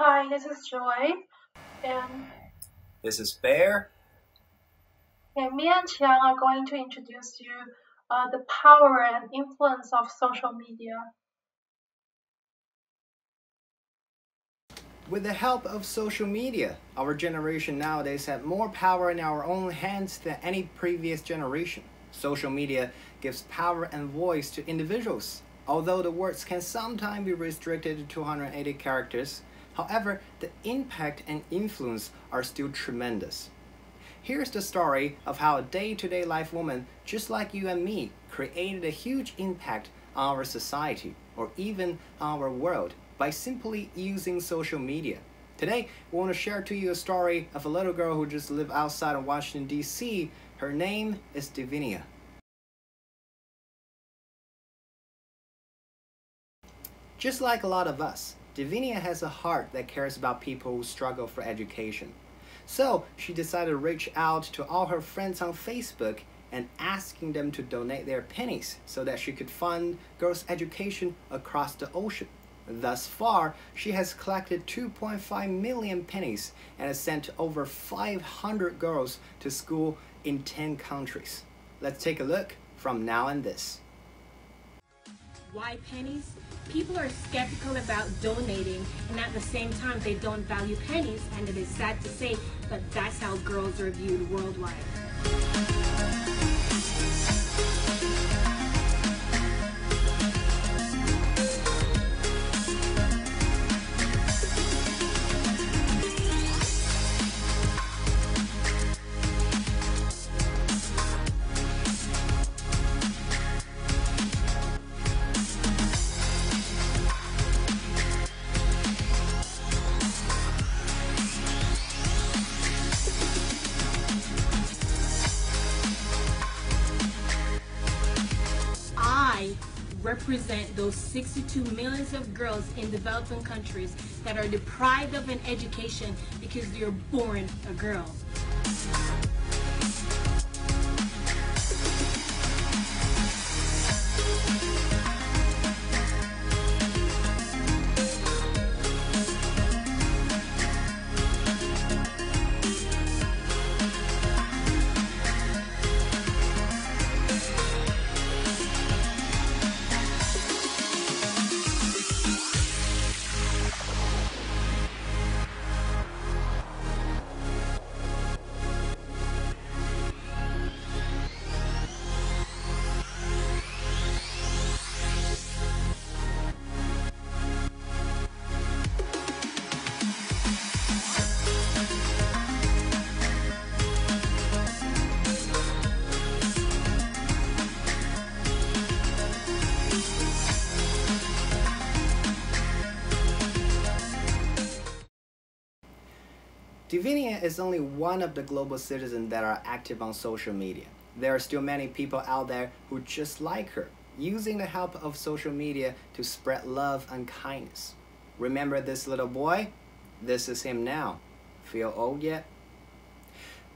Hi, this is Joy, and, This is Bear. and me and Qiang are going to introduce you the power and influence of social media. With the help of social media, our generation nowadays have more power in our own hands than any previous generation. Social media gives power and voice to individuals. Although the words can sometimes be restricted to 280 characters, however, the impact and influence are still tremendous. Here's the story of how a day-to-day life woman just like you and me created a huge impact on our society or even our world by simply using social media. Today, we want to share to you a story of a little girl who just lived outside of Washington, D.C. Her name is Divinia. Just like a lot of us, Divinia has a heart that cares about people who struggle for education. So she decided to reach out to all her friends on Facebook and asking them to donate their pennies so that she could fund girls' education across the ocean. Thus far, she has collected 2.5 million pennies and has sent over 500 girls to school in 10 countries. Let's take a look from Now and This. Why pennies? People are skeptical about donating, and at the same time they don't value pennies, and it is sad to say, but that's how girls are viewed worldwide. I represent those 62 millions of girls in developing countries that are deprived of an education because they're born a girl. Divinia is only one of the global citizens that are active on social media. There are still many people out there who just like her, using the help of social media to spread love and kindness. Remember this little boy? This is him now. Feel old yet?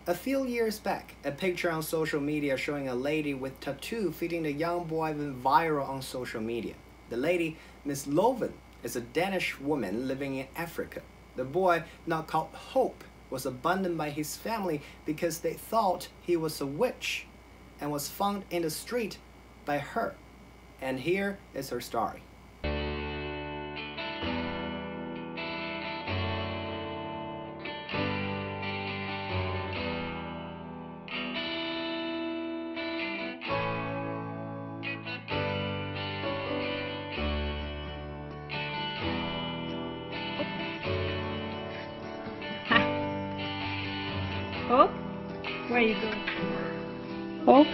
A few years back, a picture on social media showing a lady with tattoo feeding the young boy went viral on social media. The lady, Miss Loven, is a Danish woman living in Africa. The boy, now called Hope, was abandoned by his family because they thought he was a witch and was found in the street by her. And here is her story. Hope? Where you going? Hope?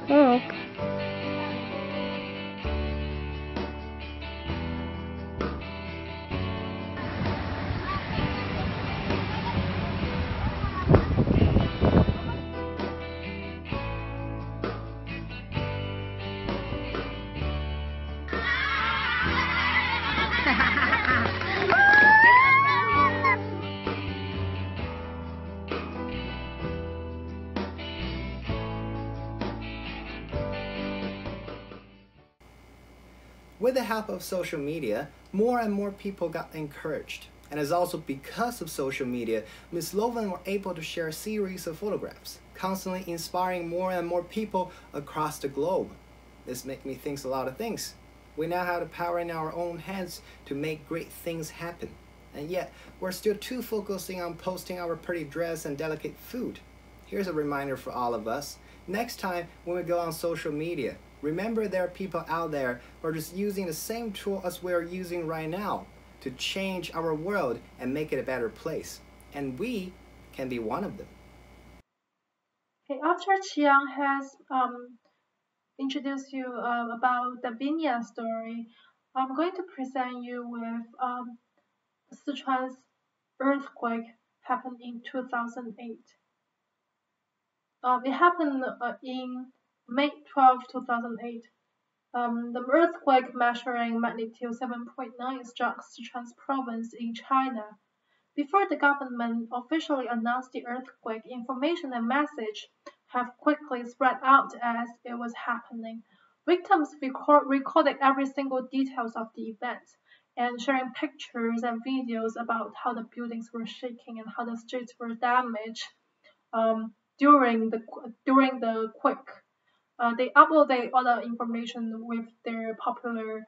Hope? the help of social media, more and more people got encouraged. And it's also because of social media, Ms. Loven were able to share a series of photographs, constantly inspiring more and more people across the globe. This makes me think a lot of things. We now have the power in our own hands to make great things happen. And yet, we're still too focusing on posting our pretty dress and delicate food. Here's a reminder for all of us. Next time when we go on social media, remember there are people out there who are just using the same tool as we're using right now to change our world and make it a better place. And we can be one of them. Okay, after Chiang has introduced you about the Binya story, I'm going to present you with Sichuan's earthquake happened in 2008. It happened in May 12, 2008. The earthquake measuring magnitude 7.9 struck Sichuan province in China. Before the government officially announced the earthquake, information and message have quickly spread out as it was happening. Victims recorded every single details of the event and sharing pictures and videos about how the buildings were shaking and how the streets were damaged during the quake. They uploaded all the information with their popular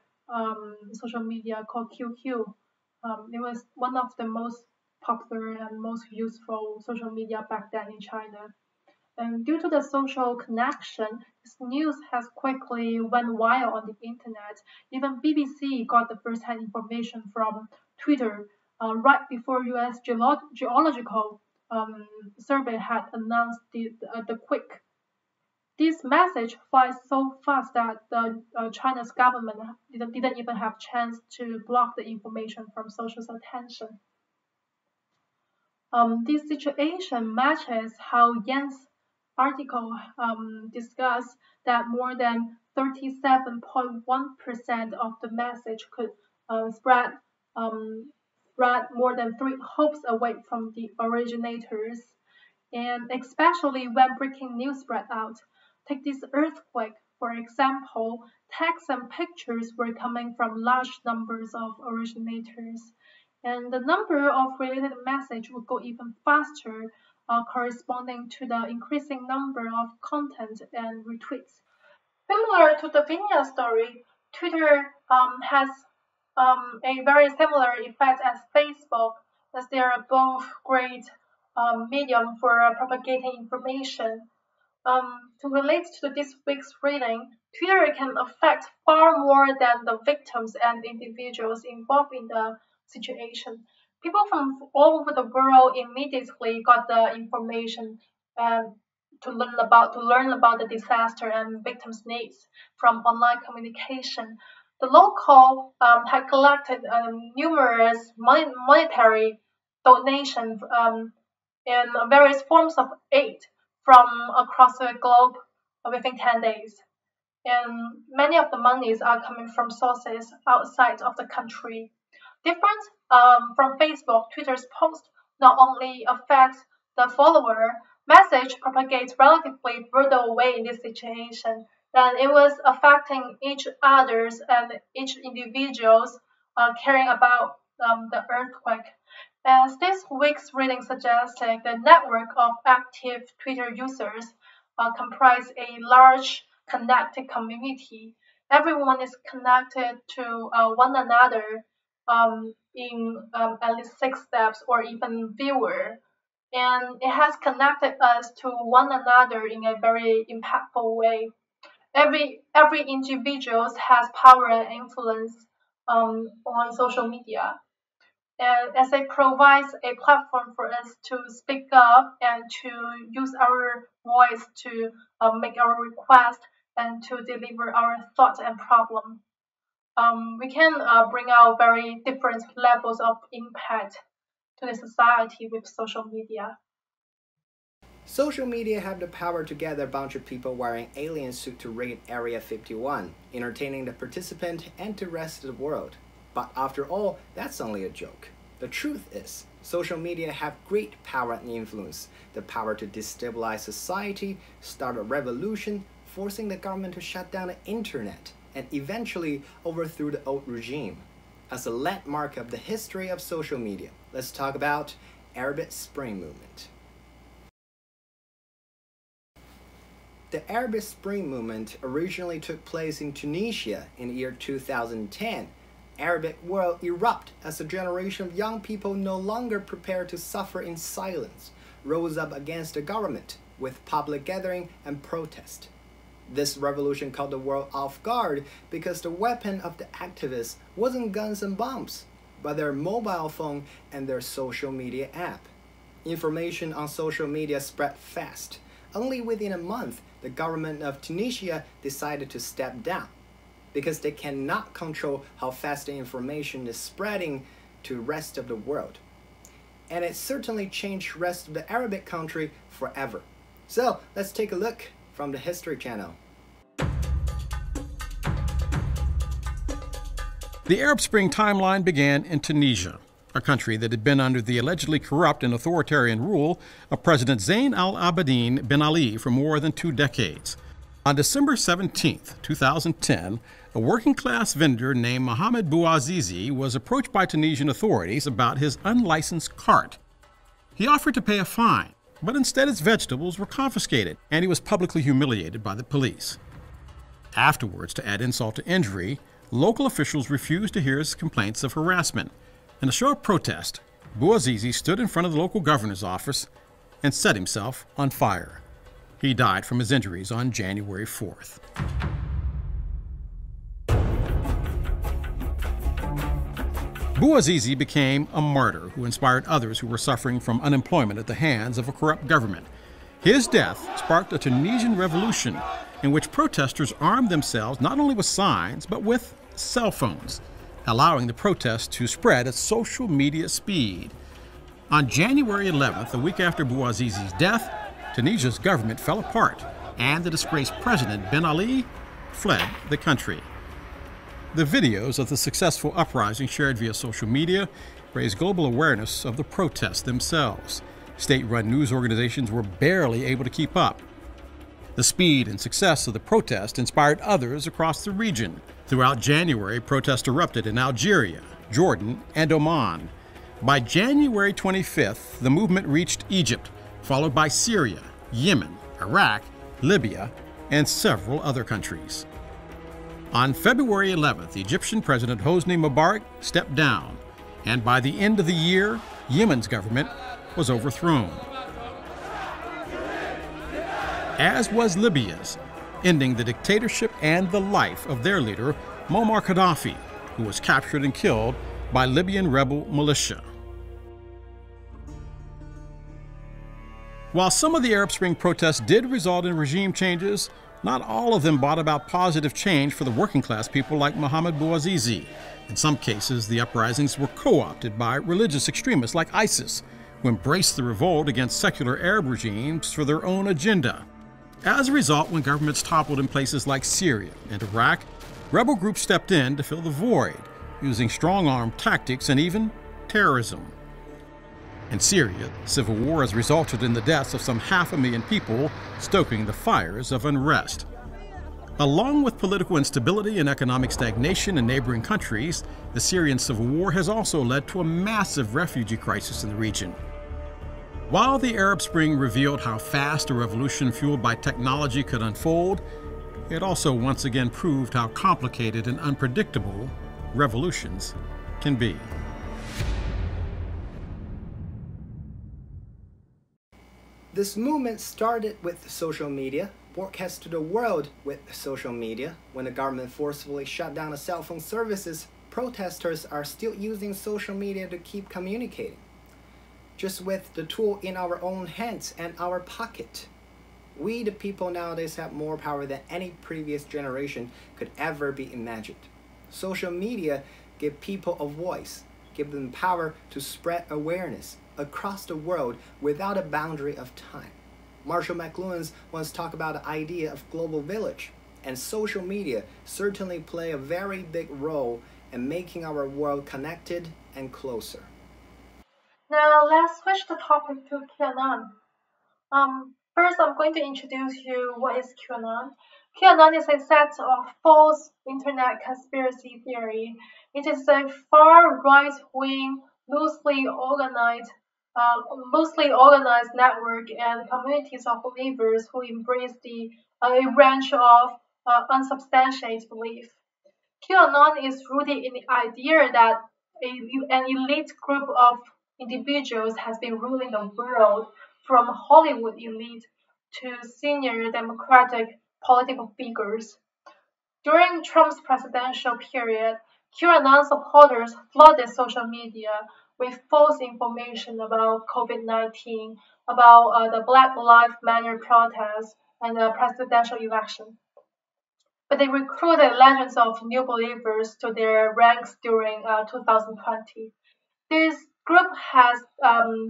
social media called QQ. It was one of the most popular and most useful social media back then in China. And due to the social connection, this news has quickly went viral on the internet. Even BBC got the first-hand information from Twitter right before U.S. Geological Survey had announced the quake. This message flies so fast that the China's government didn't even have chance to block the information from social attention. This situation matches how Yan's article discussed that more than 37.1% of the message could spread more than three hops away from the originators, and especially when breaking news spread out. Take this earthquake, for example, text and pictures were coming from large numbers of originators, and the number of related messages would go even faster, corresponding to the increasing number of content and retweets. Similar to the Vinya story, Twitter has a very similar effect as Facebook, as they are both great medium for propagating information. To relate to this week's reading, Twitter can affect far more than the victims and individuals involved in the situation. People from all over the world immediately got the information and to learn about the disaster and victims' needs from online communication. The local had collected numerous monetary donations and various forms of aid from across the globe within 10 days. And many of the monies are coming from sources outside of the country. Different from Facebook, Twitter's post not only affects the follower, message propagates relatively further away in this situation, than it was affecting each others and each individuals caring about the earthquake. As this week's reading suggested, the network of active Twitter users comprise a large connected community. Everyone is connected to one another in at least six steps or even fewer. And it has connected us to one another in a very impactful way. Every individual has power and influence on social media, and as it provides a platform for us to speak up and to use our voice to make our request and to deliver our thoughts and problem. We can bring out very different levels of impact to the society with social media. Social media have the power to gather a bunch of people wearing alien suit to raid Area 51, entertaining the participant and the rest of the world. But after all, that's only a joke. The truth is, social media have great power and influence, the power to destabilize society, start a revolution, forcing the government to shut down the internet, and eventually overthrew the old regime. As a landmark of the history of social media, let's talk about Arab Spring movement. The Arab Spring movement originally took place in Tunisia in the year 2010. Arabic world erupted as a generation of young people no longer prepared to suffer in silence rose up against the government with public gathering and protest. This revolution caught the world off guard because the weapon of the activists wasn't guns and bombs, but their mobile phone and their social media app. Information on social media spread fast. Only within a month, the government of Tunisia decided to step down because they cannot control how fast the information is spreading to the rest of the world. And it certainly changed the rest of the Arabic country forever. So let's take a look from the History Channel. The Arab Spring timeline began in Tunisia, a country that had been under the allegedly corrupt and authoritarian rule of President Zayn al-Abidine Ben Ali for more than 2 decades. On December 17, 2010, a working-class vendor named Mohamed Bouazizi was approached by Tunisian authorities about his unlicensed cart. He offered to pay a fine, but instead his vegetables were confiscated, and he was publicly humiliated by the police. Afterwards, to add insult to injury, local officials refused to hear his complaints of harassment. In a show of protest, Bouazizi stood in front of the local governor's office and set himself on fire. He died from his injuries on January 4th. Bouazizi became a martyr who inspired others who were suffering from unemployment at the hands of a corrupt government. His death sparked a Tunisian revolution in which protesters armed themselves not only with signs, but with cell phones, allowing the protest to spread at social media speed. On January 11th, a week after Bouazizi's death, Tunisia's government fell apart, and the disgraced president Ben Ali fled the country. The videos of the successful uprising shared via social media raised global awareness of the protests themselves. State-run news organizations were barely able to keep up. The speed and success of the protest inspired others across the region. Throughout January, protests erupted in Algeria, Jordan, and Oman. By January 25th, the movement reached Egypt, followed by Syria, Yemen, Iraq, Libya, and several other countries. On February 11th, Egyptian President Hosni Mubarak stepped down, and by the end of the year, Yemen's government was overthrown, as was Libya's, ending the dictatorship and the life of their leader, Muammar Gaddafi, who was captured and killed by Libyan rebel militia. While some of the Arab Spring protests did result in regime changes, not all of them brought about positive change for the working-class people like Mohamed Bouazizi. In some cases, the uprisings were co-opted by religious extremists like ISIS, who embraced the revolt against secular Arab regimes for their own agenda. As a result, when governments toppled in places like Syria and Iraq, rebel groups stepped in to fill the void, using strong-arm tactics and even terrorism. In Syria, civil war has resulted in the deaths of some 500,000 people, stoking the fires of unrest. Along with political instability and economic stagnation in neighboring countries, the Syrian civil war has also led to a massive refugee crisis in the region. While the Arab Spring revealed how fast a revolution fueled by technology could unfold, it also once again proved how complicated and unpredictable revolutions can be. This movement started with social media, broadcast to the world with social media. When the government forcefully shut down the cell phone services, protesters are still using social media to keep communicating, just with the tool in our own hands and our pocket. We, the people nowadays, have more power than any previous generation could ever be imagined. Social media give people a voice, give them power to spread awareness across the world without a boundary of time. Marshall McLuhan's once talked about the idea of global village, and social media certainly play a very big role in making our world connected and closer. Now let's switch the topic to QAnon. First, I'm going to introduce you what is QAnon. QAnon is a set of false internet conspiracy theory. It is a far right-wing, loosely organized, loosely organized network and communities of believers who embrace a range of unsubstantiated belief. QAnon is rooted in the idea that an elite group of individuals has been ruling the world, from Hollywood elite to senior Democratic political figures. During Trump's presidential period, QAnon supporters flooded social media with false information about COVID-19, about the Black Lives Matter protests, and the presidential election. But they recruited legions of new believers to their ranks during 2020. This group has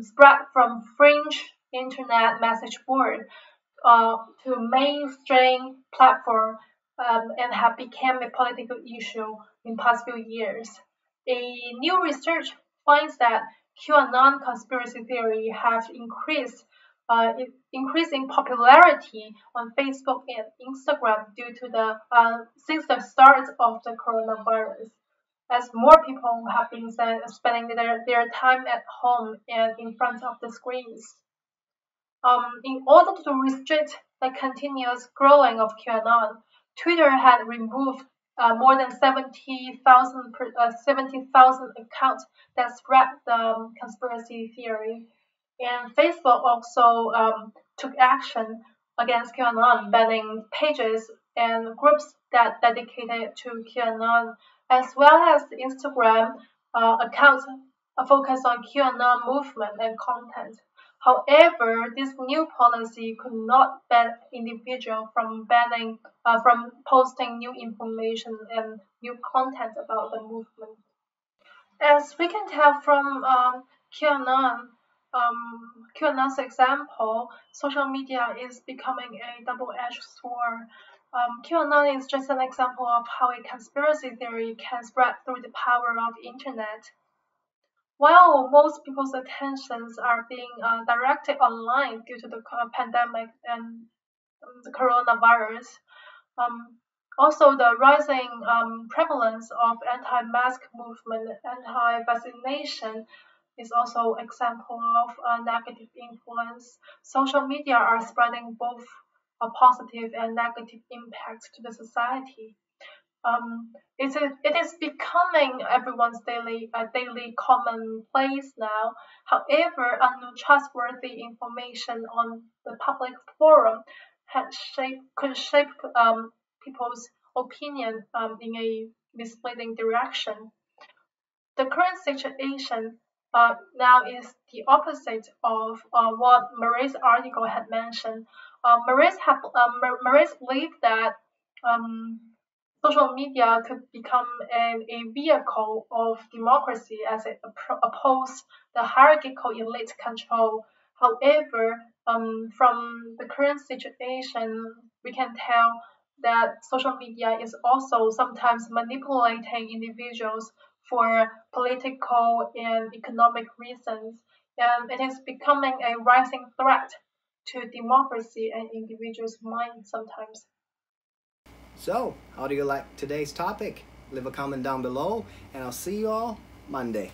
spread from fringe internet message board to mainstream platform and have become a political issue in past few years. A new research finds that QAnon conspiracy theory has increased in popularity on Facebook and Instagram due to the since the start of the coronavirus, as more people have been spending their time at home and in front of the screens. In order to restrict the continuous growing of QAnon, Twitter had removed more than 70,000 accounts that spread the conspiracy theory. And Facebook also took action against QAnon, banning pages and groups that dedicated to QAnon, as well as Instagram accounts focus on QAnon movement and content. However, this new policy could not ban individuals from posting new information and new content about the movement. As we can tell from QAnon, QAnon's example, social media is becoming a double-edged sword. QAnon is just an example of how a conspiracy theory can spread through the power of the internet. While most people's attentions are being directed online due to the pandemic and the coronavirus, um, also the rising prevalence of anti-mask movement, anti-vaccination is also example of a negative influence. Social media are spreading both a positive and negative impact to the society. It is becoming everyone's daily commonplace now. However, untrustworthy information on the public forum could shape people's opinion in a misleading direction. The current situation now is the opposite of what Marie's article had mentioned. Marie's believed that um, social media could become a vehicle of democracy as it opposes the hierarchical elite control. However, from the current situation, we can tell that social media is also sometimes manipulating individuals for political and economic reasons, and it is becoming a rising threat to democracy and individuals' minds sometimes. So, how do you like today's topic? Leave a comment down below, and I'll see you all Monday.